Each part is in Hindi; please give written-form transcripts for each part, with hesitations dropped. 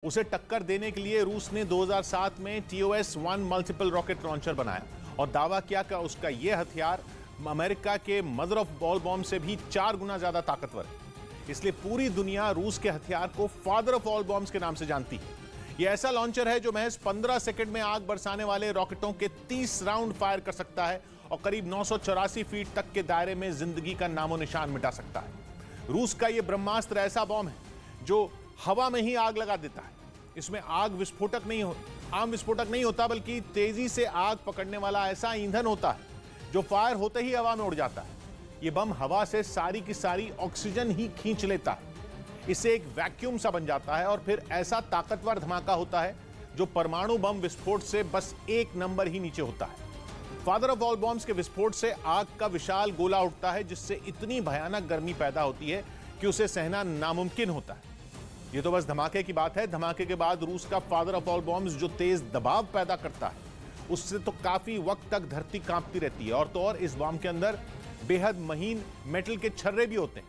उसे टक्कर देने के लिए रूस ने 2007 में TOS-1 मल्टीपल रॉकेट लॉन्चर बनाया और दावा किया कि उसका यह हथियार अमेरिका के मदर ऑफ बॉल बॉम्ब से भी 4 गुना ज्यादा ताकतवर है। इसलिए पूरी दुनिया रूस के हथियार को फादर ऑफ ऑल बॉम्ब्स के नाम से जानती है। यह ऐसा लॉन्चर है जो महज 15 सेकंड में आग बरसाने वाले रॉकेटों के 30 राउंड फायर कर सकता है और करीब 984 फीट तक के दायरे में जिंदगी का नामो निशान मिटा सकता है। रूस का यह ब्रह्मास्त्र ऐसा बॉम्ब है जो हवा में ही आग लगा देता है। इसमें आम विस्फोटक नहीं होता, बल्कि तेजी से आग पकड़ने वाला ऐसा ईंधन होता है जो फायर होते ही हवा में उड़ जाता है। यह बम हवा से सारी की सारी ऑक्सीजन ही खींच लेता है। इससे एक वैक्यूम सा बन जाता है और फिर ऐसा ताकतवर धमाका होता है जो परमाणु बम विस्फोट से बस एक नंबर ही नीचे होता है। फादर ऑफ ऑल बॉम्ब्स के विस्फोट से आग का विशाल गोला उठता है जिससे इतनी भयानक गर्मी पैदा होती है कि उसे सहना नामुमकिन होता है। ये तो बस धमाके की बात है। धमाके के बाद रूस का फादर ऑफ ऑल बॉम्ब्स जो तेज दबाव पैदा करता है उससे तो काफी वक्त तक धरती कांपती रहती है। और तो और इस बम के अंदर बेहद महीन मेटल के छर्रे भी होते हैं।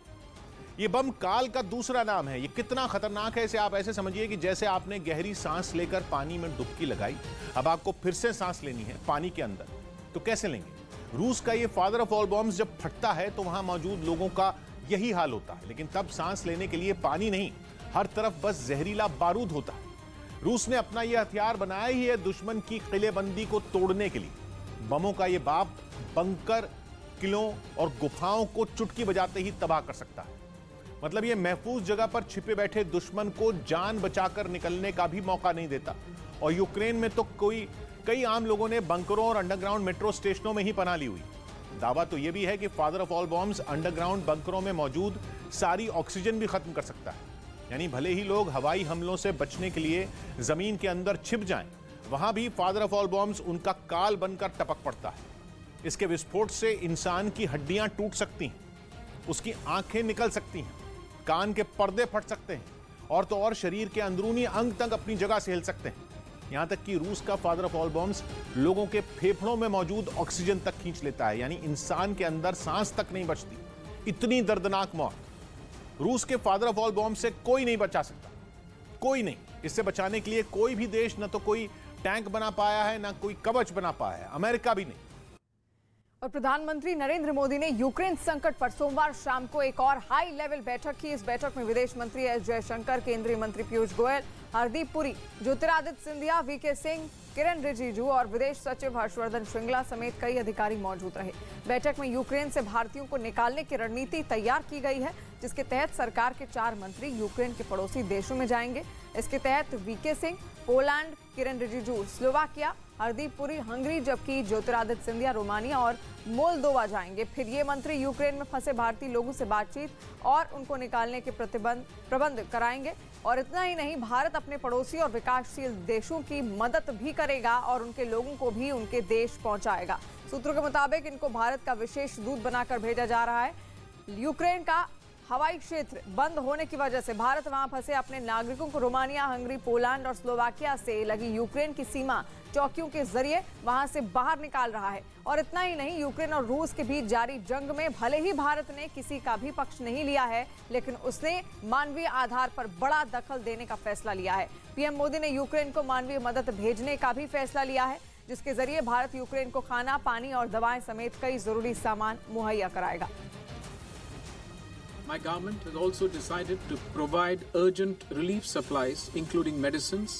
ये बम काल का दूसरा नाम है। ये कितना खतरनाक है इसे आप ऐसे समझिए कि जैसे आपने गहरी सांस लेकर पानी में डुबकी लगाई, अब आपको फिर से सांस लेनी है पानी के अंदर, तो कैसे लेंगे? रूस का ये फादर ऑफ ऑल बॉम्ब्स जब फटता है तो वहां मौजूद लोगों का यही हाल होता है। लेकिन तब सांस लेने के लिए पानी नहीं, हर तरफ बस जहरीला बारूद होता है। रूस ने अपना यह हथियार बनाया ही है दुश्मन की किलेबंदी को तोड़ने के लिए। बमों का यह बाप बंकर, किलों और गुफाओं को चुटकी बजाते ही तबाह कर सकता है। मतलब यह महफूज जगह पर छिपे बैठे दुश्मन को जान बचाकर निकलने का भी मौका नहीं देता। और यूक्रेन में तो कई आम लोगों ने बंकरों और अंडरग्राउंड मेट्रो स्टेशनों में ही पनाह ली हुई। दावा तो यह भी है कि father of all bombs underground बंकरों में मौजूद सारी ऑक्सीजन भी खत्म कर सकता है। यानी भले ही लोग हवाई हमलों से बचने के लिए जमीन के अंदर छिप जाएं, वहां भी फादर ऑफ ऑल बॉम्ब्स उनका काल बनकर टपक पड़ता है। इसके विस्फोट से इंसान की हड्डियां टूट सकती हैं, उसकी आंखें निकल सकती हैं, कान के पर्दे फट सकते हैं और तो और शरीर के अंदरूनी अंग तक अपनी जगह से हिल सकते हैं। यहां तक कि रूस का फादर ऑफ ऑल बॉम्ब्स लोगों के फेफड़ों में मौजूद ऑक्सीजन तक खींच लेता है। यानी इंसान के अंदर सांस तक नहीं बचती। इतनी दर्दनाक मौत। रूस के फादर ऑफ ऑल बॉम्ब से कोई नहीं बचा सकता, कोई नहीं। इससे बचाने के लिए कोई भी देश न तो कोई टैंक बना पाया है, ना कोई कवच बना पाया है, अमेरिका भी नहीं। और प्रधानमंत्री नरेंद्र मोदी ने यूक्रेन संकट पर सोमवार शाम को एक और हाई लेवल बैठक की। इस बैठक में विदेश मंत्री एस जयशंकर, केंद्रीय मंत्री पीयूष गोयल, हरदीप पुरी, ज्योतिरादित्य सिंधिया, वीके सिंह, किरण रिजिजू और विदेश सचिव हर्षवर्धन श्रृंगला समेत कई अधिकारी मौजूद रहे। बैठक में यूक्रेन से भारतीयों को निकालने की रणनीति तैयार की गई है, जिसके तहत सरकार के 4 मंत्री यूक्रेन के पड़ोसी देशों में जाएंगे। इसके तहत वीके सिंह पोलैंड, किरण रिजिजू स्लोवाकिया, हरदीप पुरी हंगरी, जबकि ज्योतिरादित्य सिंधिया रोमानिया और मोल्दोवा जाएंगे। फिर ये मंत्री यूक्रेन में फंसे भारतीय लोगों से बातचीत और उनको निकालने के प्रबंध कराएंगे। और इतना ही नहीं, भारत अपने पड़ोसी और विकासशील देशों की मदद भी करेगा और उनके लोगों को भी उनके देश पहुंचाएगा। सूत्रों के मुताबिक इनको भारत का विशेष दूत बनाकर भेजा जा रहा है। यूक्रेन का हवाई क्षेत्र बंद होने की वजह से भारत वहां फंसे अपने नागरिकों को रोमानिया, हंगरी, पोलैंड और स्लोवाकिया से लगी यूक्रेन की सीमा चौकियों के जरिए वहां से बाहर निकाल रहा है। और इतना ही नहीं, यूक्रेन और रूस के बीच जारी जंग में भले ही भारत ने किसी का भी पक्ष नहीं लिया है, लेकिन उसने मानवीय आधार पर बड़ा दखल देने का फैसला लिया है। पीएम मोदी ने यूक्रेन को मानवीय मदद भेजने का भी फैसला लिया है, जिसके जरिए भारत यूक्रेन को खाना, पानी और दवाएं समेत कई जरूरी सामान मुहैया कराएगा। My government has also decided to provide urgent relief supplies, including medicines,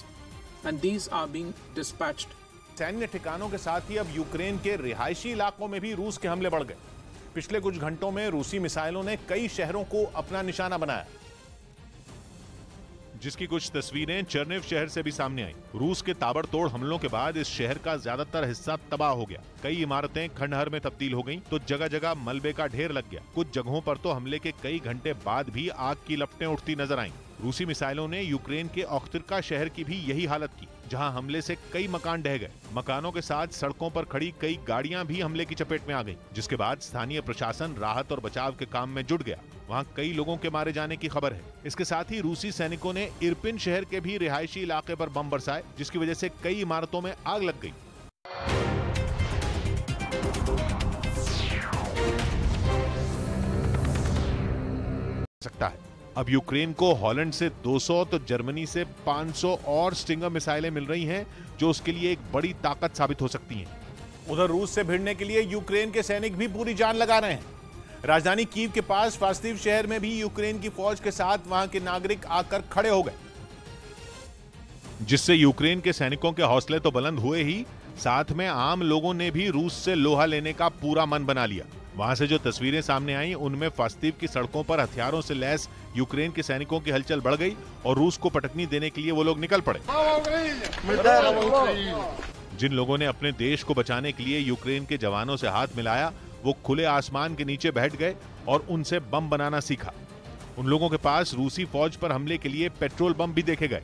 and these are being dispatched. सैन्य ठिकानों के साथ ही अब यूक्रेन के रिहायशी इलाकों में भी रूस के हमले बढ़ गए। पिछले कुछ घंटों में रूसी मिसाइलों ने कई शहरों को अपना निशाना बनाया, जिसकी कुछ तस्वीरें चर्निव शहर से भी सामने आई। रूस के ताबड़तोड़ हमलों के बाद इस शहर का ज्यादातर हिस्सा तबाह हो गया। कई इमारतें खंडहर में तब्दील हो गईं, तो जगह जगह मलबे का ढेर लग गया। कुछ जगहों पर तो हमले के कई घंटे बाद भी आग की लपटें उठती नजर आईं। रूसी मिसाइलों ने यूक्रेन के ओख्तिर्का शहर की भी यही हालत की, जहां हमले से कई मकान ढह गए। मकानों के साथ सड़कों पर खड़ी कई गाड़ियां भी हमले की चपेट में आ गईं, जिसके बाद स्थानीय प्रशासन राहत और बचाव के काम में जुट गया। वहां कई लोगों के मारे जाने की खबर है। इसके साथ ही रूसी सैनिकों ने इरपिन शहर के भी रिहायशी इलाके पर बम बरसाए, जिसकी वजह से कई इमारतों में आग लग गई। सकता है अब यूक्रेन को हॉलैंड से 200 तो जर्मनी से 500 और स्टिंगर मिसाइलें मिल रही हैं, जो उसके लिए एक बड़ी ताकत साबित हो सकती हैं। उधर रूस से भिड़ने के लिए यूक्रेन के सैनिक भी पूरी जान लगा रहे हैं। राजधानी कीव के पास फास्तिव शहर में भी यूक्रेन की फौज के साथ वहां के नागरिक आकर खड़े हो गए, जिससे यूक्रेन के सैनिकों के हौसले तो बुलंद हुए ही, साथ में आम लोगों ने भी रूस से लोहा लेने का पूरा मन बना लिया। वहां से जो तस्वीरें सामने आई, उनमें फास्तिव की सड़कों पर हथियारों से लैस यूक्रेन के सैनिकों की हलचल बढ़ गई और रूस को पटकनी देने के लिए वो लोग निकल पड़े। जिन लोगों ने अपने देश को बचाने के लिए यूक्रेन के जवानों से हाथ मिलाया, वो खुले आसमान के नीचे बैठ गए और उनसे बम बनाना सीखा। उन लोगों के पास रूसी फौज पर हमले के लिए पेट्रोल बम भी देखे गए।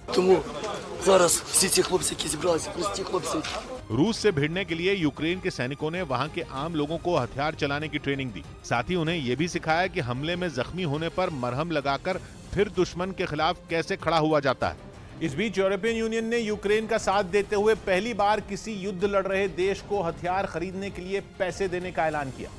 रूस से भिड़ने के लिए यूक्रेन के सैनिकों ने वहां के आम लोगों को हथियार चलाने की ट्रेनिंग दी। साथ ही उन्हें यह भी सिखाया कि हमले में जख्मी होने पर मरहम लगाकर फिर दुश्मन के खिलाफ कैसे खड़ा हुआ जाता है। इस बीच यूरोपियन यूनियन ने यूक्रेन का साथ देते हुए पहली बार किसी युद्ध लड़ रहे देश को हथियार खरीदने के लिए पैसे देने का ऐलान किया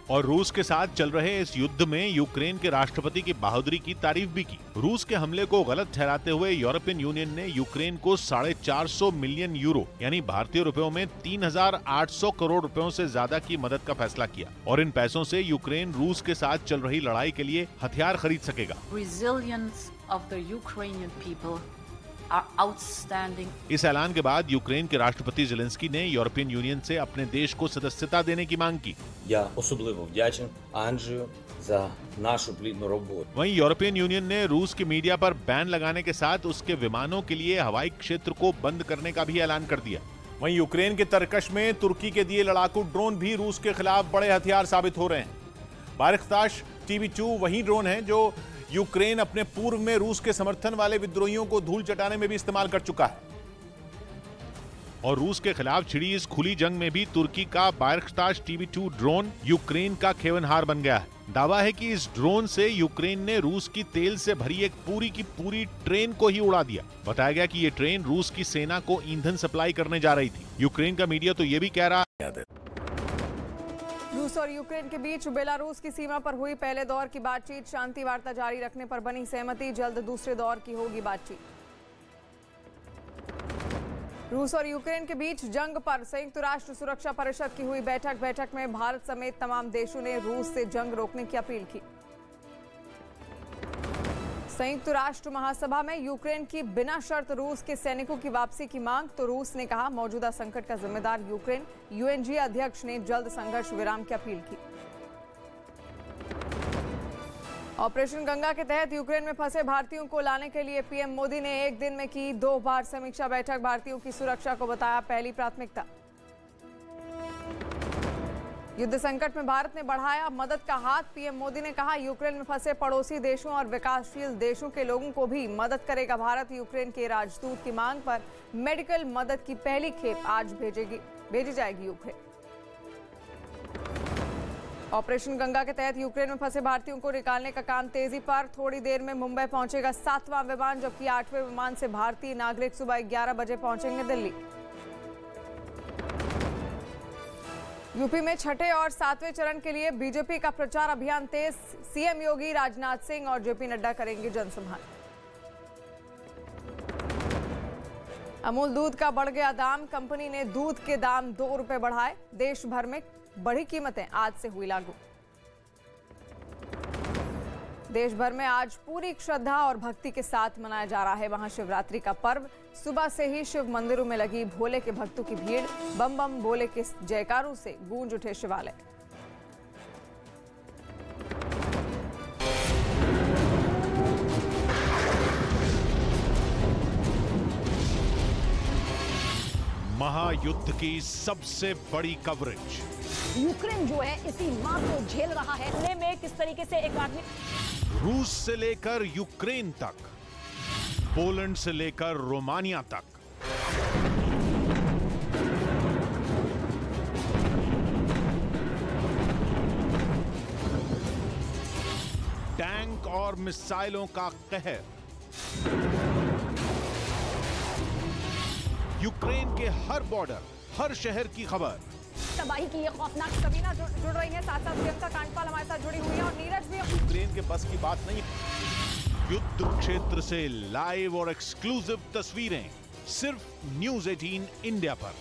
और रूस के साथ चल रहे इस युद्ध में यूक्रेन के राष्ट्रपति की बहादुरी की तारीफ भी की। रूस के हमले को गलत ठहराते हुए यूरोपियन यूनियन ने यूक्रेन को 450 मिलियन यूरो यानी भारतीय रुपयों में 3,800 करोड़ रुपयों से ज्यादा की मदद का फैसला किया और इन पैसों से यूक्रेन रूस के साथ चल रही लड़ाई के लिए हथियार खरीद सकेगा। Of the Ukrainian people are outstanding. इस ऐलान के बाद यूक्रेन के राष्ट्रपति ज़ेलेंस्की ने यूरोपियन यूनियन से अपने देश को सदस्यता देने की मांग की। Я особливо вдячен Анджею за нашу плідну роботу. वहीं यूरोपियन यूनियन ने रूस की मीडिया पर बैन लगाने के साथ उसके विमानों के लिए हवाई क्षेत्र को बंद करने का भी ऐलान कर दिया। वहीं यूक्रेन के तरकश में तुर्की के दिए लड़ाकू ड्रोन भी रूस के खिलाफ बड़े हथियार साबित हो रहे हैं। बारिख्ताश TB2 वही ड्रोन है जो यूक्रेन अपने पूर्व में रूस के समर्थन वाले विद्रोहियों को धूल चटाने में भी इस्तेमाल कर चुका है और रूस के खिलाफ छिड़ी इस खुली जंग में भी तुर्की का बारिख्ताश TB2 ड्रोन यूक्रेन का खेवनहार बन गया है। दावा है कि इस ड्रोन से यूक्रेन ने रूस की तेल से भरी एक पूरी की पूरी ट्रेन को ही उड़ा दिया। बताया गया कि ये ट्रेन रूस की सेना को ईंधन सप्लाई करने जा रही थी। यूक्रेन का मीडिया तो ये भी कह रहा है रूस और यूक्रेन के बीच बेलारूस की सीमा पर हुई पहले दौर की बातचीत, शांति वार्ता जारी रखने पर बनी सहमति, जल्द दूसरे दौर की होगी बातचीत। रूस और यूक्रेन के बीच जंग पर संयुक्त राष्ट्र सुरक्षा परिषद की हुई बैठक में भारत समेत तमाम देशों ने रूस से जंग रोकने की अपील की। संयुक्त राष्ट्र महासभा में यूक्रेन की बिना शर्त रूस के सैनिकों की वापसी की मांग, तो रूस ने कहा मौजूदा संकट का जिम्मेदार यूक्रेन। UNG अध्यक्ष ने जल्द संघर्ष विराम की अपील की। ऑपरेशन गंगा के तहत यूक्रेन में फंसे भारतीयों को लाने के लिए PM मोदी ने एक दिन में की 2 बार समीक्षा बैठक। भारतीयों की सुरक्षा को बताया पहली प्राथमिकता। युद्ध संकट में भारत ने बढ़ाया मदद का हाथ। PM मोदी ने कहा यूक्रेन में फंसे पड़ोसी देशों और विकासशील देशों के लोगों को भी मदद करेगा भारत। यूक्रेन के राजदूत की मांग पर मेडिकल मदद की पहली खेप आज भेजी जाएगी यूक्रेन। ऑपरेशन गंगा के तहत यूक्रेन में फंसे भारतीयों को निकालने का काम तेजी पर। थोड़ी देर में मुंबई पहुंचेगा 7वां विमान, जबकि 8वें विमान से भारतीय नागरिक सुबह 11 बजे पहुंचेंगे दिल्ली। यूपी में छठे और 7वें चरण के लिए बीजेपी का प्रचार अभियान तेज। CM योगी, राजनाथ सिंह और JP नड्डा करेंगे जनसभा। अमूल दूध का बढ़ गया दाम, कंपनी ने दूध के दाम 2 रुपए बढ़ाए। देश भर में बढ़ी कीमतें आज से हुई लागू। देश भर में आज पूरी श्रद्धा और भक्ति के साथ मनाया जा रहा है महाशिवरात्रि का पर्व। सुबह से ही शिव मंदिरों में लगी भोले के भक्तों की भीड़। बम बम भोले के जयकारों से गूंज उठे शिवालय। महायुद्ध की सबसे बड़ी कवरेज। यूक्रेन जो है इसी मार को झेल रहा है। हमले में किस तरीके से एक आदमी रूस से लेकर यूक्रेन तक, पोलैंड से लेकर रोमानिया तक, टैंक और मिसाइलों का कहर। यूक्रेन के हर बॉर्डर, हर शहर की खबर तबाही की ये खौफनाक सबीना जुड़ रही है, साथ साथ प्रियंका कांडपाल हमारे साथ जुड़ी हुई है और नीरज भी। यूक्रेन के बस की बात नहीं। युद्ध क्षेत्र से लाइव और एक्सक्लूसिव तस्वीरें सिर्फ न्यूज़ 18 इंडिया पर।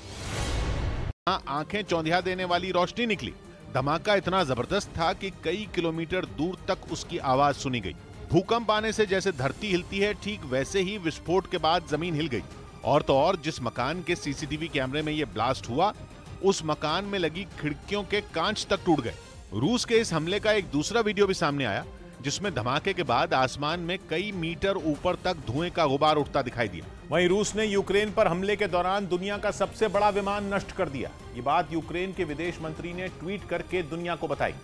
आंखें चौंधिया देने वाली रोशनी निकली। धमाका इतना जबरदस्त था कि कई किलोमीटर दूर तक उसकी आवाज सुनी गई। भूकंप आने से जैसे धरती हिलती है, ठीक वैसे ही विस्फोट के बाद जमीन हिल गई। और तो और जिस मकान के सीसीटीवी कैमरे में यह ब्लास्ट हुआ, उस मकान में लगी खिड़कियों के कांच तक टूट गए। रूस के इस हमले का एक दूसरा वीडियो भी सामने आया, जिसमें धमाके के बाद आसमान में कई मीटर ऊपर तक धुएं का गुबार उठता दिखाई दिया। वहीं रूस ने यूक्रेन पर हमले के दौरान दुनिया का सबसे बड़ा विमान नष्ट कर दिया। ये बात यूक्रेन के विदेश मंत्री ने ट्वीट करके दुनिया को बताई।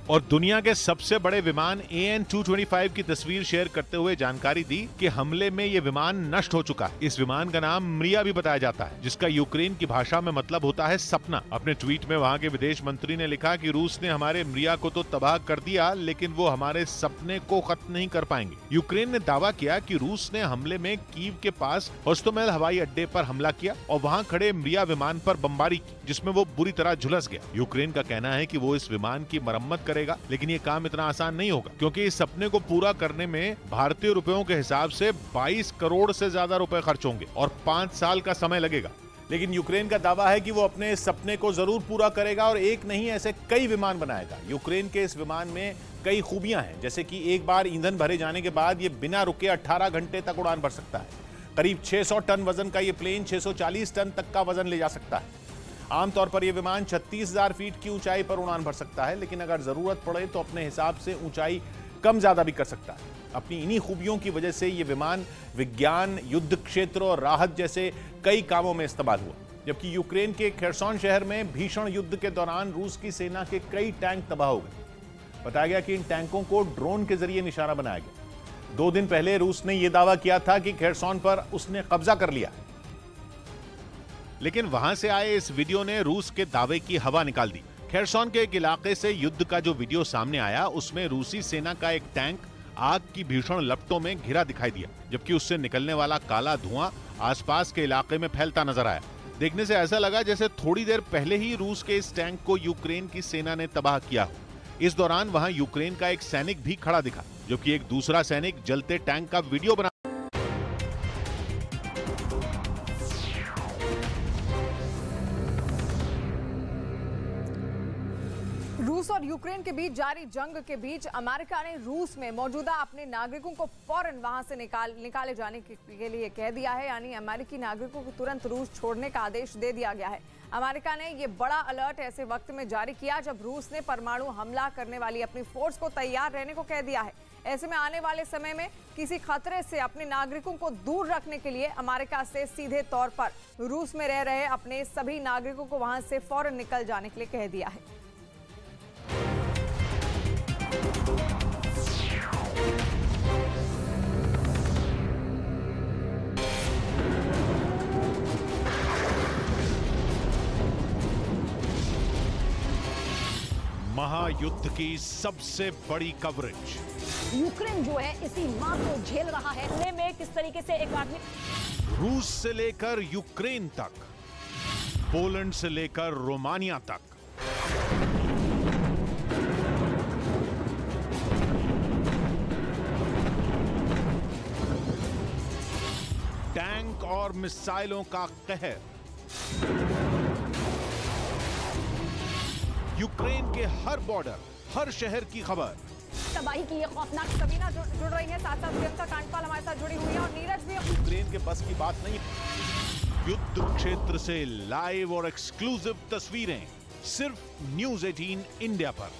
और दुनिया के सबसे बड़े विमान AN-225 की तस्वीर शेयर करते हुए जानकारी दी कि हमले में यह विमान नष्ट हो चुका है। इस विमान का नाम मरिया भी बताया जाता है, जिसका यूक्रेन की भाषा में मतलब होता है सपना। अपने ट्वीट में वहां के विदेश मंत्री ने लिखा कि रूस ने हमारे मरिया को तो तबाह कर दिया, लेकिन वो हमारे सपने को खत्म नहीं कर पाएंगे। यूक्रेन ने दावा किया कि रूस ने हमले में कीव के पास होस्टोमेल हवाई अड्डे पर हमला किया और वहां खड़े मरिया विमान पर बमबारी की, जिसमें वो बुरी तरह झुलस गया। यूक्रेन का कहना है कि वो इस विमान की मरम्मत करेगा, लेकिन ये काम इतना आसान नहीं होगा, क्योंकि इस सपने को पूरा करने में भारतीय रुपयों के हिसाब से 22 करोड़ से ज्यादा रुपए खर्च होंगे और 5 साल का समय लगेगा। लेकिन यूक्रेन का दावा है कि वो अपने इस सपने को जरूर पूरा करेगा और एक नहीं ऐसे कई विमान बनाएगा। यूक्रेन के इस विमान में कई खूबियां हैं, जैसे कि एक बार ईंधन भरे जाने के बाद ये बिना रुके 18 घंटे तक उड़ान भर सकता है। करीब 600 टन वजन का ये प्लेन 640 टन तक का वजन ले जा सकता है। आमतौर पर यह विमान 36,000 फीट की ऊंचाई पर उड़ान भर सकता है, लेकिन अगर जरूरत पड़े तो अपने हिसाब से ऊंचाई कम ज्यादा भी कर सकता है। अपनी इन्हीं खूबियों की वजह से यह विमान विज्ञान, युद्ध क्षेत्र और राहत जैसे कई कामों में इस्तेमाल हुआ। जबकि यूक्रेन के खेरसोन शहर में भीषण युद्ध के दौरान रूस की सेना के कई टैंक तबाह हो गए। बताया गया कि इन टैंकों को ड्रोन के जरिए निशाना बनाया गया। 2 दिन पहले रूस ने यह दावा किया था कि खेरसोन पर उसने कब्जा कर लिया, लेकिन वहां से आए इस वीडियो ने रूस के दावे की हवा निकाल दी। खेरसोन के एक इलाके से युद्ध का जो वीडियो सामने आया, उसमें रूसी सेना का एक टैंक आग की भीषण लपटों में घिरा दिखाई दिया, जबकि उससे निकलने वाला काला धुआं आसपास के इलाके में फैलता नजर आया। देखने से ऐसा लगा जैसे थोड़ी देर पहले ही रूस के इस टैंक को यूक्रेन की सेना ने तबाह किया हो। इस दौरान वहां यूक्रेन का एक सैनिक भी खड़ा दिखा, जबकि एक दूसरा सैनिक जलते टैंक का वीडियो बना। रूस और यूक्रेन के बीच जारी जंग के बीच अमेरिका ने रूस में मौजूदा अपने नागरिकों को फौरन वहां से निकाले जाने के लिए कह दिया है, यानी अमेरिकी नागरिकों को तुरंत रूस छोड़ने का आदेश दे दिया गया है। अमेरिका ने यह बड़ा अलर्ट ऐसे वक्त में जारी किया जब रूस ने परमाणु हमला करने वाली अपनी फोर्स को तैयार रहने को कह दिया है। ऐसे में आने वाले समय में किसी खतरे से अपने नागरिकों को दूर रखने के लिए अमेरिका से सीधे तौर पर रूस में रह रहे अपने सभी नागरिकों को वहां से फौरन निकल जाने के लिए कह दिया है। महायुद्ध की सबसे बड़ी कवरेज। यूक्रेन जो है इसी मार को झेल रहा है। हमले में किस तरीके से एक आदमी, रूस से लेकर यूक्रेन तक, पोलैंड से लेकर रोमानिया तक, टैंक और मिसाइलों का कहर। यूक्रेन के हर बॉर्डर, हर शहर की खबर। तबाही की ये खौफनाक सबीना जुड़ रही है, साथ साथ प्रियंका कांडपाल हमारे साथ जुड़ी हुई है और नीरज भी। यूक्रेन के बस की बात नहीं। युद्ध क्षेत्र से लाइव और एक्सक्लूसिव तस्वीरें सिर्फ न्यूज़ 18 इंडिया पर।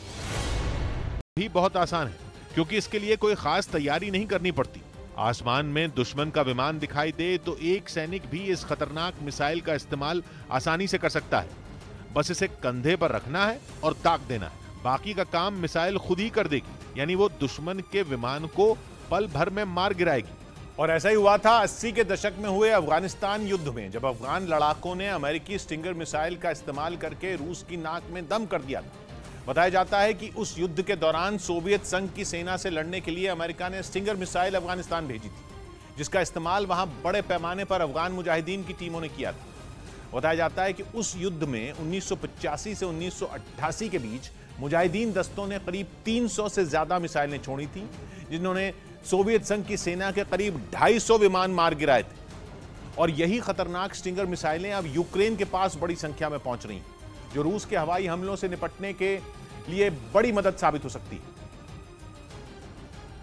भी बहुत आसान है, क्योंकि इसके लिए कोई खास तैयारी नहीं करनी पड़ती। आसमान में दुश्मन का विमान दिखाई दे तो एक सैनिक भी इस खतरनाक मिसाइल का इस्तेमाल आसानी से कर सकता है। बस इसे कंधे पर रखना है और ताक देना है। बाकी का काम मिसाइल खुद ही कर देगी, यानी वो दुश्मन के विमान को पल भर में मार गिराएगी। और ऐसा ही हुआ था 80 के दशक में हुए अफगानिस्तान युद्ध में, जब अफगान लड़ाकों ने अमेरिकी स्टिंगर मिसाइल का इस्तेमाल करके रूस की नाक में दम कर दिया था। बताया जाता है कि उस युद्ध के दौरान सोवियत संघ की सेना से लड़ने के लिए अमेरिका ने स्टिंगर मिसाइल अफगानिस्तान भेजी थी, जिसका इस्तेमाल वहां बड़े पैमाने पर अफगान मुजाहिदीन की टीमों ने किया था। बताया जाता है कि उस युद्ध में 1985 से 1988 के बीच मुजाहिदीन दस्तों ने करीब 300 से ज्यादा मिसाइलें छोड़ी थीं, जिन्होंने सोवियत संघ की सेना के करीब 250 विमान मार गिराए थे। और यही खतरनाक स्टिंगर मिसाइलें अब यूक्रेन के पास बड़ी संख्या में पहुंच रही हैं, जो रूस के हवाई हमलों से निपटने के लिए बड़ी मदद साबित हो सकती है,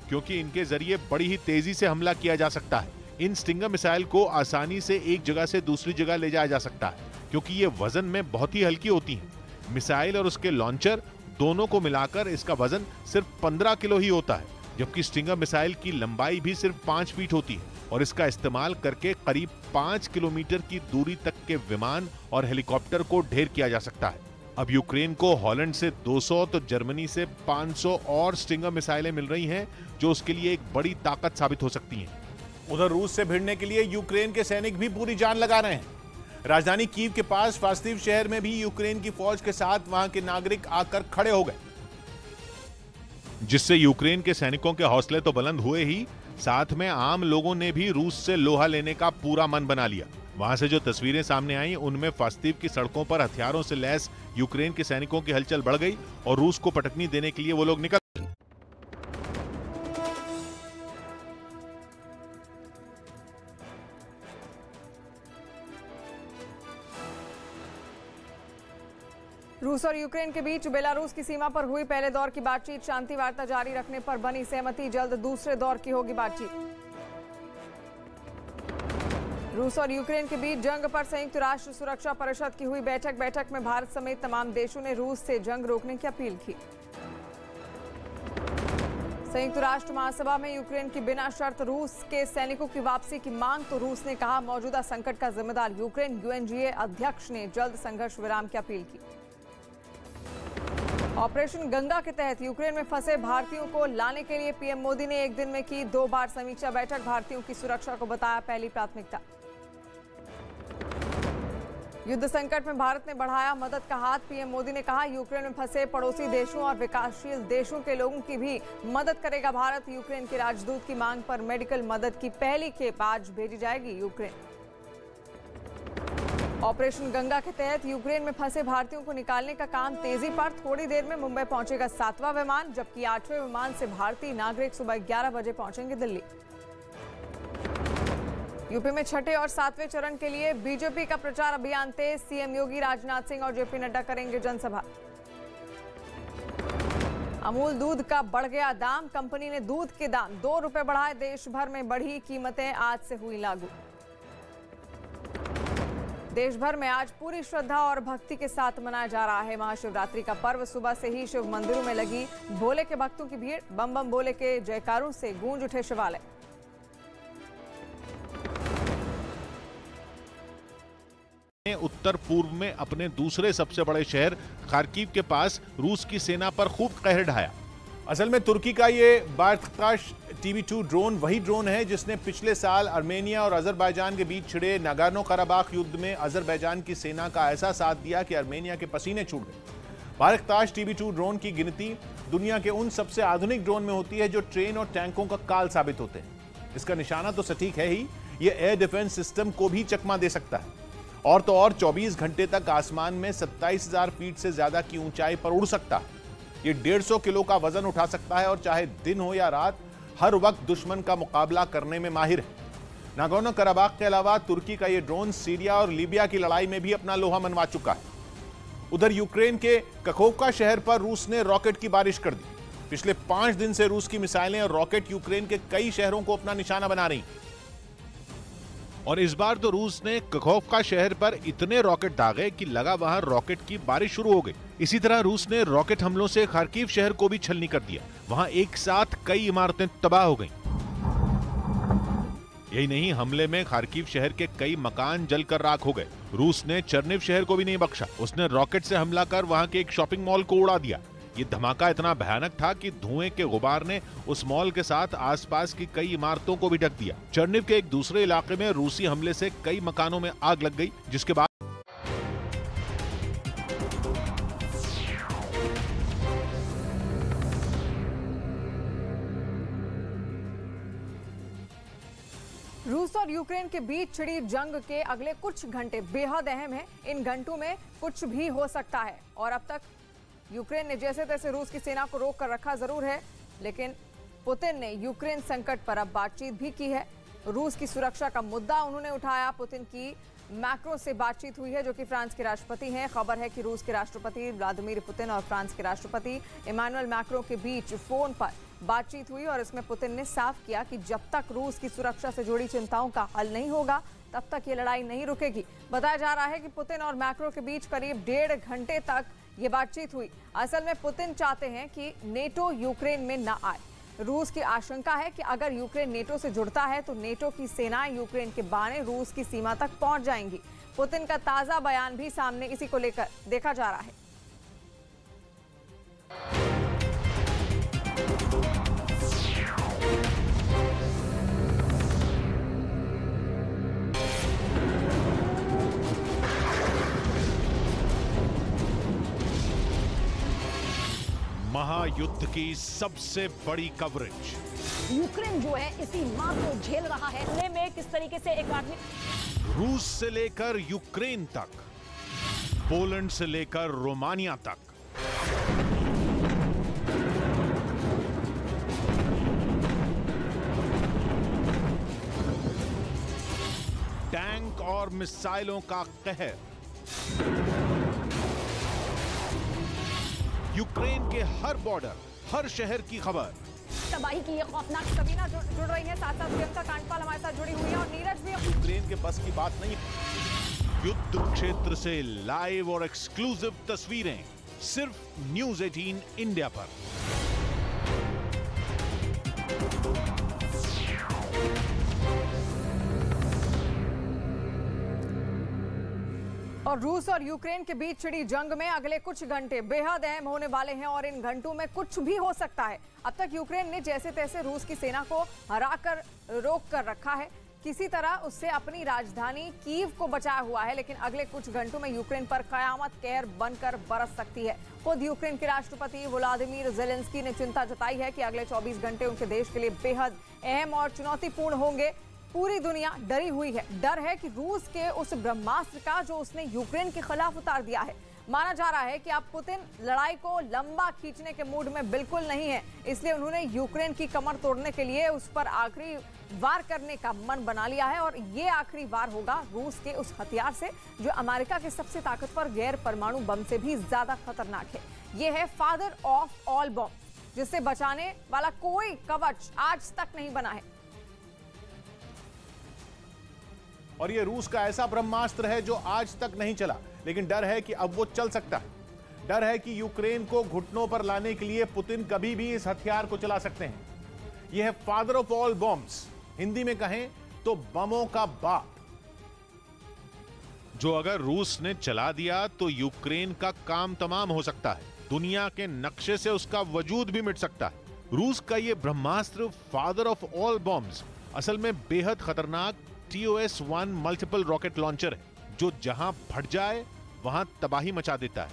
क्योंकि इनके जरिए बड़ी ही तेजी से हमला किया जा सकता है। इन स्टिंगर मिसाइल को आसानी से एक जगह से दूसरी जगह ले जाया जा सकता है, क्योंकि ये वजन में बहुत ही हल्की होती हैं। मिसाइल और उसके लॉन्चर दोनों को मिलाकर इसका वजन सिर्फ 15 किलो ही होता है, जबकि स्टिंगर मिसाइल की लंबाई भी सिर्फ 5 फीट होती है और इसका इस्तेमाल करके करीब 5 किलोमीटर की दूरी तक के विमान और हेलीकॉप्टर को ढेर किया जा सकता है। अब यूक्रेन को हॉलैंड से 200 तो जर्मनी से 500 और स्टिंगर मिसाइलें मिल रही हैं, जो उसके लिए एक बड़ी ताकत साबित हो सकती हैं। उधर रूस से भिड़ने के लिए यूक्रेन के सैनिक भी पूरी जान लगा रहे हैं। राजधानी कीव के पास फास्तिव शहर में भी यूक्रेन की फौज के साथ वहां के नागरिक आकर खड़े हो गए, जिससे यूक्रेन के सैनिकों के हौसले तो बुलंद हुए ही, साथ में आम लोगों ने भी रूस से लोहा लेने का पूरा मन बना लिया। वहां से जो तस्वीरें सामने आई, उनमें फास्तिव की सड़कों पर हथियारों से लैस यूक्रेन के सैनिकों की हलचल बढ़ गई और रूस को पटकनी देने के लिए वो लोग निकल। रूस और यूक्रेन के बीच बेलारूस की सीमा पर हुई पहले दौर की बातचीत, शांति वार्ता जारी रखने पर बनी सहमति, जल्द दूसरे दौर की होगी बातचीत। रूस और यूक्रेन के बीच जंग पर संयुक्त राष्ट्र सुरक्षा परिषद की हुई बैठक में भारत समेत तमाम देशों ने रूस से जंग रोकने की अपील की। संयुक्त राष्ट्र महासभा में यूक्रेन की बिना शर्त रूस के सैनिकों की वापसी की मांग, तो रूस ने कहा मौजूदा संकट का जिम्मेदार यूक्रेन। यूएनजीए अध्यक्ष ने जल्द संघर्ष विराम की अपील की। ऑपरेशन गंगा के तहत यूक्रेन में फंसे भारतीयों को लाने के लिए पीएम मोदी ने एक दिन में की 2 बार समीक्षा बैठक, भारतीयों की सुरक्षा को बताया पहली प्राथमिकता। युद्ध संकट में भारत ने बढ़ाया मदद का हाथ, पीएम मोदी ने कहा यूक्रेन में फंसे पड़ोसी देशों और विकासशील देशों के लोगों की भी मदद करेगा भारत। यूक्रेन के राजदूत की मांग पर मेडिकल मदद की पहली खेप आज भेजी जाएगी यूक्रेन। ऑपरेशन गंगा के तहत यूक्रेन में फंसे भारतीयों को निकालने का काम तेजी पर, थोड़ी देर में मुंबई पहुंचेगा 7वां विमान, जबकि 8वें विमान से भारतीय नागरिक सुबह 11 बजे पहुंचेंगे दिल्ली। यूपी में छठे और 7वें चरण के लिए बीजेपी का प्रचार अभियान तेज, सीएम योगी, राजनाथ सिंह और जेपी नड्डा करेंगे जनसभा। अमूल दूध का बढ़ गया दाम, कंपनी ने दूध के दाम 2 रुपए बढ़ाए, देश भर में बढ़ी कीमतें आज से हुई लागू। देश भर में आज पूरी श्रद्धा और भक्ति के साथ मनाया जा रहा है महाशिवरात्रि का पर्व। सुबह से ही शिव मंदिरों में लगी भोले के भक्तों की भीड़, बम बम भोले के जयकारों से गूंज उठे शिवालय। उत्तर पूर्व में अपने दूसरे सबसे बड़े शहर खार्किव के पास रूस की सेना पर खूब कहर ढाया। असल में तुर्की का ये बायरक्तार TB2 ड्रोन वही ड्रोन है जिसने पिछले साल आर्मेनिया और अजरबैजान के बीच छिड़े नागोर्नो कराबाख युद्ध में अजरबैजान की सेना का ऐसा साथ दिया कि आर्मेनिया के पसीने छूट गए। बायरक्तार TB2 ड्रोन की गिनती दुनिया के उन सबसे आधुनिक ड्रोन में होती है जो ट्रेन और टैंकों का काल साबित होते हैं। इसका निशाना तो सटीक है ही, ये एयर डिफेंस सिस्टम को भी चकमा दे सकता है। और तो और 24 घंटे तक आसमान में 27,000 फीट से ज्यादा की ऊंचाई पर उड़ सकता है। ये 150 किलो का वजन उठा सकता है और चाहे दिन हो या रात हर वक्त दुश्मन का मुकाबला करने में माहिर है। नागोर्नो कराबाख के अलावा तुर्की का ये ड्रोन सीरिया और लीबिया की लड़ाई में भी अपना लोहा मनवा चुका है। उधर यूक्रेन के कखोवका शहर पर रूस ने रॉकेट की बारिश कर दी। पिछले 5 दिन से रूस की मिसाइलें और रॉकेट यूक्रेन के कई शहरों को अपना निशाना बना रही। और इस बार तो रूस ने कखोवका शहर पर इतने रॉकेट दागे कि लगा वहां रॉकेट की बारिश शुरू हो गई। इसी तरह रूस ने रॉकेट हमलों से खार्किव शहर को भी छलनी कर दिया। वहां एक साथ कई इमारतें तबाह हो गईं। यही नहीं, हमले में खार्किव शहर के कई मकान जलकर राख हो गए। रूस ने चर्निव शहर को भी नहीं बख्शा। उसने रॉकेट से हमला कर वहां के एक शॉपिंग मॉल को उड़ा दिया। ये धमाका इतना भयानक था कि धुएं के गुबार ने उस मॉल के साथ आसपास की कई इमारतों को भी ढक दिया। चर्निव के एक दूसरे इलाके में रूसी हमले से कई मकानों में आग लग गई, जिसके बाद रूस और यूक्रेन के बीच छिड़ी जंग के अगले कुछ घंटे बेहद अहम हैं। इन घंटों में कुछ भी हो सकता है और अब तक यूक्रेन ने जैसे तैसे रूस की सेना को रोक कर रखा जरूर है, लेकिन पुतिन ने यूक्रेन संकट पर अब बातचीत भी की है। रूस की सुरक्षा का मुद्दा उन्होंने उठाया। पुतिन की मैक्रो से बातचीत हुई है, जो कि फ्रांस के राष्ट्रपति हैं। खबर है कि रूस के राष्ट्रपति व्लादिमीर पुतिन और फ्रांस के राष्ट्रपति इमानुएल मैक्रो के बीच फोन पर बातचीत हुई और इसमें पुतिन ने साफ किया कि जब तक रूस की सुरक्षा से जुड़ी चिंताओं का हल नहीं होगा तब तक ये लड़ाई नहीं रुकेगी। बताया जा रहा है कि पुतिन और मैक्रो के बीच करीब 1.5 घंटे तक ये बातचीत हुई। असल में पुतिन चाहते हैं कि नेटो यूक्रेन में न आए। रूस की आशंका है कि अगर यूक्रेन नेटो से जुड़ता है तो नेटो की सेनाएं यूक्रेन के बाणे रूस की सीमा तक पहुंच जाएंगी। पुतिन का ताजा बयान भी सामने इसी को लेकर देखा जा रहा है। महायुद्ध की सबसे बड़ी कवरेज। यूक्रेन जो है इसी मार को झेल रहा है। हमले में किस तरीके से एक आदमी रूस से लेकर यूक्रेन तक, पोलैंड से लेकर रोमानिया तक, टैंक और मिसाइलों का कहर। यूक्रेन के हर बॉर्डर, हर शहर की खबर। तबाही की ये खौफनाक सबीना जुड़ रही है, साथ साथ प्रियंका कांडपाल हमारे साथ जुड़ी हुई है और नीरज भी। यूक्रेन के बस की बात नहीं। युद्ध क्षेत्र से लाइव और एक्सक्लूसिव तस्वीरें सिर्फ न्यूज़ 18 इंडिया पर। और रूस और यूक्रेन के बीच छिड़ी जंग में अगले कुछ घंटे बेहद अहम होने वाले हैं और इन घंटों में कुछ भी हो सकता है। अब तक यूक्रेन ने जैसे तैसे रूस की सेना को हराकर रोक कर रखा है, किसी तरह उससे अपनी राजधानी कीव को बचाया हुआ है, लेकिन अगले कुछ घंटों में यूक्रेन पर कयामत कहर बनकर बरस सकती है। खुद यूक्रेन के राष्ट्रपति व्लादिमीर ज़ेलेंस्की ने चिंता जताई है कि अगले 24 घंटे उनके देश के लिए बेहद अहम और चुनौतीपूर्ण होंगे। पूरी दुनिया डरी हुई है। डर है कि रूस के उस ब्रह्मास्त्र का जो उसने यूक्रेन के खिलाफ उतार दिया है। माना जा रहा है कि अब पुतिन लड़ाई को लंबा खींचने के मूड में बिल्कुल नहीं है, इसलिए उन्होंने यूक्रेन की कमर तोड़ने के लिए उस पर आखिरी वार करने का मन बना लिया है और ये आखिरी वार होगा रूस के उस हथियार से जो अमेरिका के सबसे ताकतवर गैर परमाणु बम से भी ज्यादा खतरनाक है। ये है फादर ऑफ ऑल बम, जिससे बचाने वाला कोई कवच आज तक नहीं बना है। और ये रूस का ऐसा ब्रह्मास्त्र है जो आज तक नहीं चला, लेकिन डर है कि अब वो चल सकता है। डर है कि यूक्रेन को घुटनों पर लाने के लिए पुतिन कभी भी इस हथियार को चला सकते हैं। यह है father of all bombs, Hindi में कहें तो बमों का बाप, जो अगर रूस ने चला दिया तो यूक्रेन का काम तमाम हो सकता है। दुनिया के नक्शे से उसका वजूद भी मिट सकता है। रूस का यह ब्रह्मास्त्र फादर ऑफ ऑल बॉम्ब्स असल में बेहद खतरनाक TOS-1 मल्टीपल रॉकेट लॉन्चर है, जो जहां फट जाए वहां तबाही मचा देता है।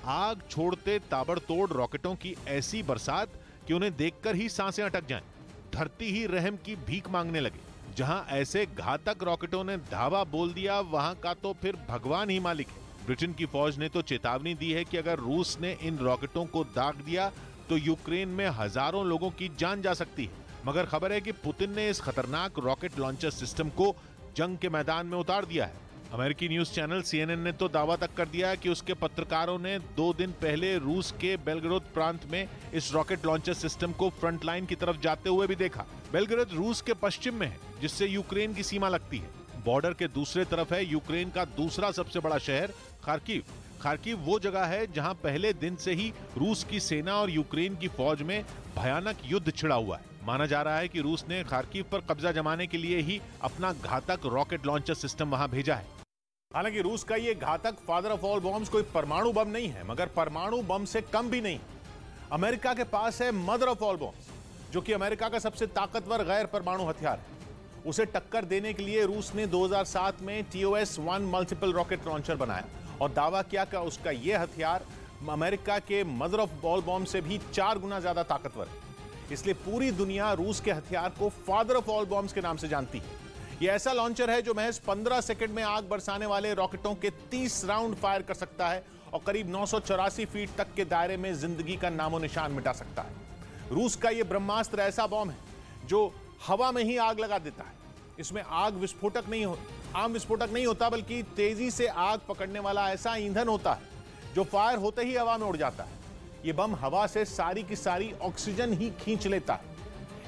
आग छोड़ते ताबड़तोड़ रॉकेटों की ऐसी बरसात कि उन्हें देखकर ही सांसें अटक जाएं। धरती ही रहम की भीख मांगने लगे। जहां ऐसे घातक रॉकेटों ने धावा बोल दिया, वहां का तो फिर भगवान ही मालिक है। ब्रिटेन की फौज ने तो चेतावनी दी है कि अगर रूस ने इन रॉकेटों को दाग दिया तो यूक्रेन में हजारों लोगों की जान जा सकती है। मगर खबर है कि पुतिन ने इस खतरनाक रॉकेट लॉन्चर सिस्टम को जंग के मैदान में उतार दिया है। अमेरिकी न्यूज चैनल CNN ने तो दावा तक कर दिया है कि उसके पत्रकारों ने 2 दिन पहले रूस के बेलग्रोद प्रांत में इस रॉकेट लॉन्चर सिस्टम को फ्रंट लाइन की तरफ जाते हुए भी देखा। बेलग्रोद रूस के पश्चिम में है, जिससे यूक्रेन की सीमा लगती है। बॉर्डर के दूसरे तरफ है यूक्रेन का दूसरा सबसे बड़ा शहर खार्किव। खार्किव वो जगह है जहां पहले दिन से ही रूस की सेना और यूक्रेन की फौज में भयानक युद्ध छिड़ा हुआ है। माना जा रहा है कि रूस ने खार्किव पर कब्जा जमाने के लिए ही अपना घातक रॉकेट लॉन्चर सिस्टम वहां भेजा है। हालांकि रूस का ये घातक फादर ऑफ ऑल बॉम्ब्स कोई परमाणु बम नहीं है, मगर परमाणु बम से कम भी नहीं। अमेरिका के पास है मदर ऑफ ऑल बॉम्ब्स, जो कि अमेरिका का सबसे ताकतवर गैर परमाणु हथियार है। उसे टक्कर देने के लिए रूस ने 2007 में TOS-1 मल्टीपल रॉकेट लॉन्चर बनाया और दावा किया कि उसका यह हथियार अमेरिका के मदर ऑफ ऑल बॉम्ब से भी 4 गुना ज्यादा ताकतवर है। इसलिए पूरी दुनिया रूस के हथियार को फादर ऑफ ऑल बॉम्ब्स के नाम से जानती है। यह ऐसा लॉन्चर है जो महज 15 सेकंड में आग बरसाने वाले रॉकेटों के 30 राउंड फायर कर सकता है और करीब 984 फीट तक के दायरे में जिंदगी का नामो निशान मिटा सकता है। रूस का यह ब्रह्मास्त्र ऐसा बॉम्ब है जो हवा में ही आग लगा देता है। इसमें आम विस्फोटक नहीं होता, बल्कि तेजी से आग पकड़ने वाला ऐसा ईंधन होता है जो फायर होते ही हवा में उड़ जाता है। यह बम हवा से सारी की सारी ऑक्सीजन ही खींच लेता है।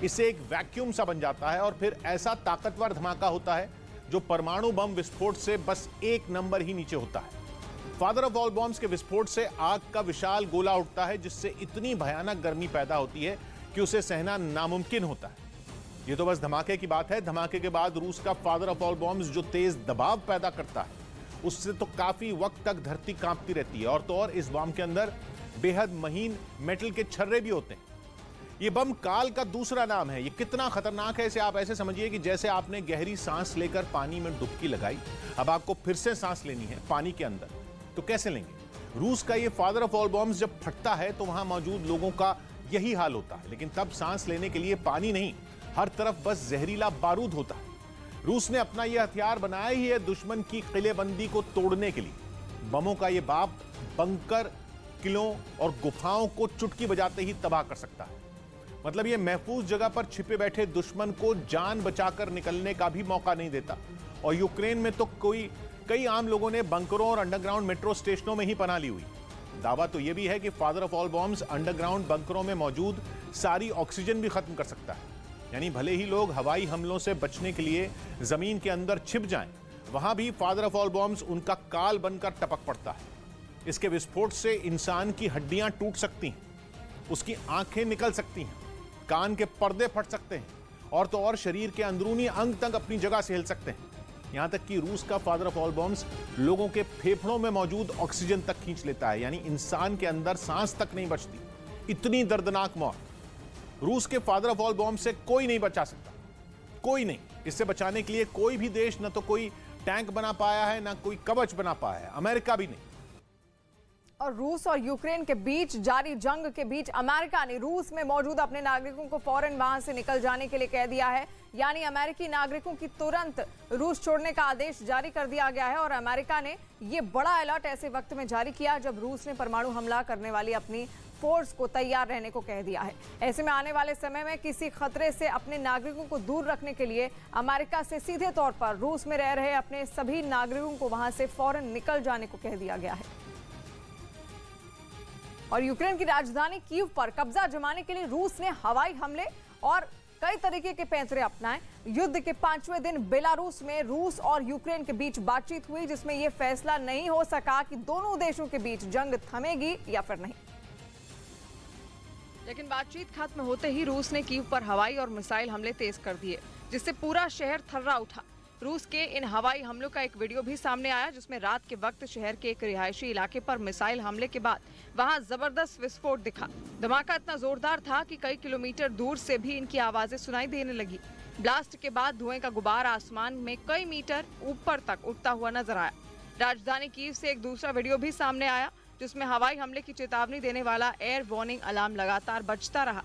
इससे एक वैक्यूम सा बन जाता है और फिर ऐसा ताकतवर धमाका होता है जो परमाणु बम विस्फोट से बस 1 नंबर ही नीचे होता है। फादर ऑफ ऑल बॉम्ब्स के विस्फोट से आग का विशाल गोला उठता है, जिससे इतनी भयानक गर्मी पैदा होती है कि उसे सहना नामुमकिन होता है। ये तो बस धमाके की बात है। धमाके के बाद रूस का फादर ऑफ ऑल बॉम्ब्स जो तेज दबाव पैदा करता है, उससे तो काफी वक्त तक धरती कांपती रहती है। और तो और इस बम के अंदर बेहद महीन मेटल के छर्रे भी होते हैं। ये बम काल का दूसरा नाम है। ये कितना खतरनाक है इसे आप ऐसे समझिए कि जैसे आपने गहरी सांस लेकर पानी में डुबकी लगाई, अब आपको फिर से सांस लेनी है पानी के अंदर, तो कैसे लेंगे? रूस का ये फादर ऑफ ऑल बॉम्ब्स जब फटता है तो वहां मौजूद लोगों का यही हाल होता है। लेकिन तब सांस लेने के लिए पानी नहीं, हर तरफ बस जहरीला बारूद होता है। रूस ने अपना यह हथियार बनाया ही है दुश्मन की किलेबंदी को तोड़ने के लिए। बमों का यह बाप बंकर, किलों और गुफाओं को चुटकी बजाते ही तबाह कर सकता है। मतलब यह महफूज जगह पर छिपे बैठे दुश्मन को जान बचाकर निकलने का भी मौका नहीं देता। और यूक्रेन में तो कई आम लोगों ने बंकरों और अंडरग्राउंड मेट्रो स्टेशनों में ही पनाह ली हुई। दावा तो यह भी है कि father of all bombs underground बंकरों में मौजूद सारी ऑक्सीजन भी खत्म कर सकता है। यानी भले ही लोग हवाई हमलों से बचने के लिए जमीन के अंदर छिप जाएं, वहां भी फादर ऑफ ऑल बॉम्ब्स उनका काल बनकर टपक पड़ता है। इसके विस्फोट से इंसान की हड्डियां टूट सकती हैं, उसकी आंखें निकल सकती हैं, कान के पर्दे फट सकते हैं और तो और शरीर के अंदरूनी अंग तक अपनी जगह से हिल सकते हैं। यहां तक कि रूस का फादर ऑफ ऑल बॉम्ब्स लोगों के फेफड़ों में मौजूद ऑक्सीजन तक खींच लेता है। यानी इंसान के अंदर सांस तक नहीं बचती। इतनी दर्दनाक मौत। रूस के फादर ऑफ ऑल बॉम्ब से कोई नहीं बचा सकता, कोई नहीं। इससे बचाने के लिए कोई भी देश न तो कोई टैंक बना पाया है, ना कोई कवच बना पाया है, अमेरिका भी नहीं। और रूस और यूक्रेन के बीच जारी जंग के बीच अमेरिका ने रूस में मौजूद अपने नागरिकों को फौरन वहां से निकल जाने के लिए कह दिया है। यानी अमेरिकी नागरिकों की तुरंत रूस छोड़ने का आदेश जारी कर दिया गया है। और अमेरिका ने यह बड़ा अलर्ट ऐसे वक्त में जारी किया जब रूस ने परमाणु हमला करने वाली अपनी फोर्स को तैयार रहने को कह दिया है। ऐसे में आने वाले समय में किसी खतरे से अपने नागरिकों को दूर रखने के लिए अमेरिका से सीधे तौर पर रूस में रह रहे अपने सभी नागरिकों को वहां से फौरन निकल जाने को कह दिया गया है। और यूक्रेन की राजधानी कीव पर कब्जा जमाने के लिए रूस ने हवाई हमले और कई तरीके के पैंतरे अपनाए। युद्ध के 5वें दिन बेलारूस में रूस और यूक्रेन के बीच बातचीत हुई, जिसमें यह फैसला नहीं हो सका कि दोनों देशों के बीच जंग थमेगी या फिर नहीं। लेकिन बातचीत खत्म होते ही रूस ने कीव पर हवाई और मिसाइल हमले तेज कर दिए, जिससे पूरा शहर थर्रा उठा। रूस के इन हवाई हमलों का एक वीडियो भी सामने आया, जिसमें रात के वक्त शहर के एक रिहायशी इलाके पर मिसाइल हमले के बाद वहां जबरदस्त विस्फोट दिखा। धमाका इतना जोरदार था कि कई किलोमीटर दूर से भी इनकी आवाजें सुनाई देने लगी। ब्लास्ट के बाद धुएं का गुबार आसमान में कई मीटर ऊपर तक उठता हुआ नजर आया। राजधानी कीव से एक दूसरा वीडियो भी सामने आया, जिसमें हवाई हमले की चेतावनी देने वाला एयर वार्निंग अलार्म लगातार बजता रहा।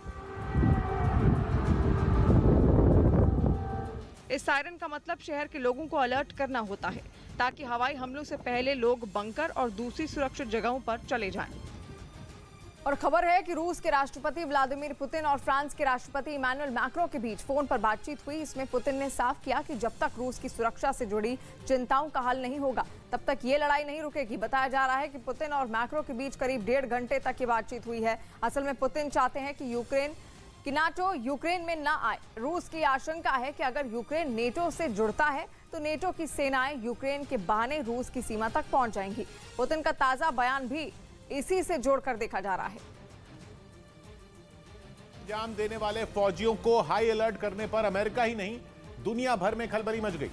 इस सायरन का मतलब शहर के लोगों को अलर्ट करना होता है, ताकि हवाई हमलों से पहले लोग बंकर और दूसरी सुरक्षित जगहों पर चले जाएं। और खबर है कि रूस के राष्ट्रपति व्लादिमीर पुतिन और फ्रांस के राष्ट्रपति इमैनुअल मैक्रों के बीच फोन पर बातचीत हुई। इसमें पुतिन ने साफ किया कि जब तक रूस की सुरक्षा से जुड़ी चिंताओं का हल नहीं होगा, तब तक ये लड़ाई नहीं रुकेगी। बताया जा रहा है कि पुतिन और मैक्रों के बीच करीब 1.5 घंटे तक ये बातचीत हुई है। असल में पुतिन चाहते हैं कि नाटो यूक्रेन में न आए। रूस की आशंका है कि अगर यूक्रेन नेटो से जुड़ता है तो नेटो की सेनाएं यूक्रेन के बहाने रूस की सीमा तक पहुंच जाएंगी। पुतिन का ताजा बयान भी इसी से जोड़कर देखा जा रहा है। अंजाम देने वाले फौजियों को हाई अलर्ट करने पर अमेरिका ही नहीं, दुनिया भर में खलबली मच गई।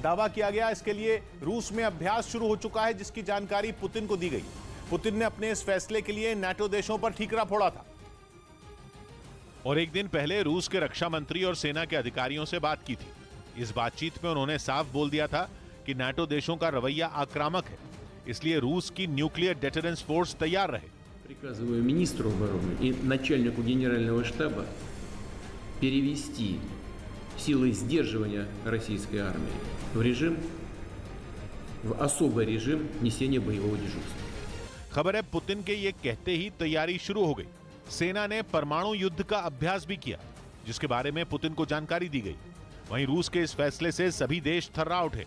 दावा किया गया इसके लिए रूस में अभ्यास शुरू हो चुका है, जिसकी जानकारी पुतिन को दी गई। पुतिन ने अपने इस फैसले के लिए नाटो देशों पर ठीकरा फोड़ा था। और एक दिन पहले रूस के रक्षा मंत्री और सेना के अधिकारियों से बात की थी। इस बातचीत में उन्होंने साफ बोल दिया था कि नाटो देशों का रवैया आक्रामक है। इसलिए रूस की न्यूक्लियर डेटरेंस फोर्स तैयार रहे। Приказываю министру обороны и начальнику генерального штаба перевести силы сдерживания российской армии в особый режим несения боевого дежурства. खबर है पुतिन के ये कहते ही तैयारी शुरू हो गई। सेना ने परमाणु युद्ध का अभ्यास भी किया, जिसके बारे में पुतिन को जानकारी दी गई। वहीं रूस के इस फैसले से सभी देश थर्रा उठे।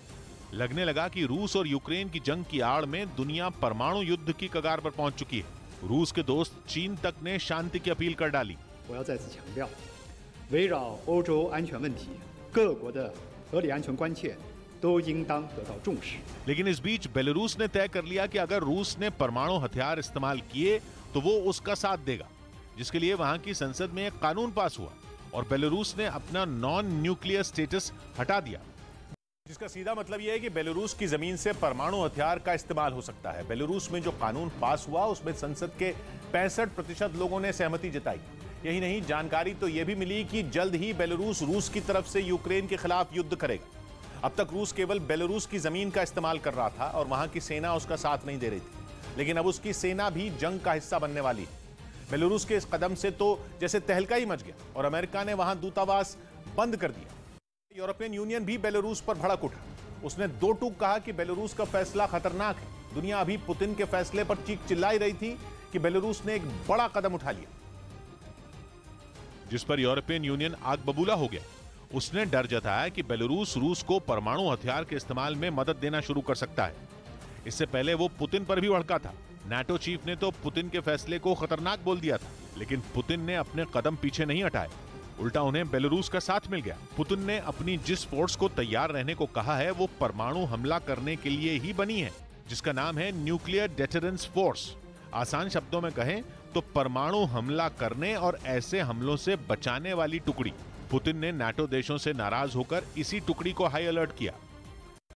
लगने लगा कि रूस और यूक्रेन की जंग की आड़ में दुनिया परमाणु युद्ध की कगार पर पहुंच चुकी है। रूस के दोस्त चीन तक ने शांति की अपील कर डाली। 我要再次强调，围绕欧洲安全问题，各国的合理安全关切都应当得到重视。 लेकिन इस बीच बेलारूस ने तय कर लिया कि अगर रूस ने परमाणु हथियार इस्तेमाल किए तो वो उसका साथ देगा, जिसके लिए वहां की संसद में एक कानून पास हुआ और बेलारूस ने अपना नॉन न्यूक्लियर स्टेटस हटा दिया। जिसका सीधा मतलब यह है कि बेलारूस की जमीन से परमाणु हथियार का इस्तेमाल हो सकता है। बेलारूस में जो कानून पास हुआ उसमें संसद के 65% लोगों ने सहमति जताई। यही नहीं, जानकारी तो यह भी मिली कि जल्द ही बेलारूस रूस की तरफ से यूक्रेन के खिलाफ युद्ध करेगा। अब तक रूस केवल बेलारूस की जमीन का इस्तेमाल कर रहा था और वहां की सेना उसका साथ नहीं दे रही थी, लेकिन अब उसकी सेना भी जंग का हिस्सा बनने वाली है। बेलारूस के इस कदम से तो जैसे तहलका ही मच गया और अमेरिका ने वहां दूतावास बंद कर दिया। यूरोपियन यूनियन भी बेलारूस पर भड़क उठा। उसने दो टूक कहा कि बेलारूस का फैसला खतरनाक है। दुनिया अभी पुतिन के फैसले पर चीख चिल्लाई रही थी कि बेलारूस ने एक बड़ा कदम उठा लिया, जिस पर यूरोपियन यूनियन आग बबूला हो गया। उसने डर जताया कि बेलारूस रूस को परमाणु हथियार के इस्तेमाल में मदद देना शुरू कर सकता है। इससे पहले वो पुतिन पर भी भड़का था। नाटो चीफ ने तो पुतिन के फैसले को खतरनाक बोल दिया था, लेकिन पुतिन ने अपने कदम पीछे नहीं हटाए, उल्टा उन्हें बेलारूस का साथ मिल गया। पुतिन ने अपनी जिस फोर्स को तैयार रहने को कहा है वो परमाणु हमला करने के लिए ही बनी है, जिसका नाम है न्यूक्लियर डेटरेंस फोर्स। आसान शब्दों में कहें तो परमाणु हमला करने और ऐसे हमलों से बचाने वाली टुकड़ी। पुतिन ने नाटो देशों से नाराज होकर इसी टुकड़ी को हाई अलर्ट किया।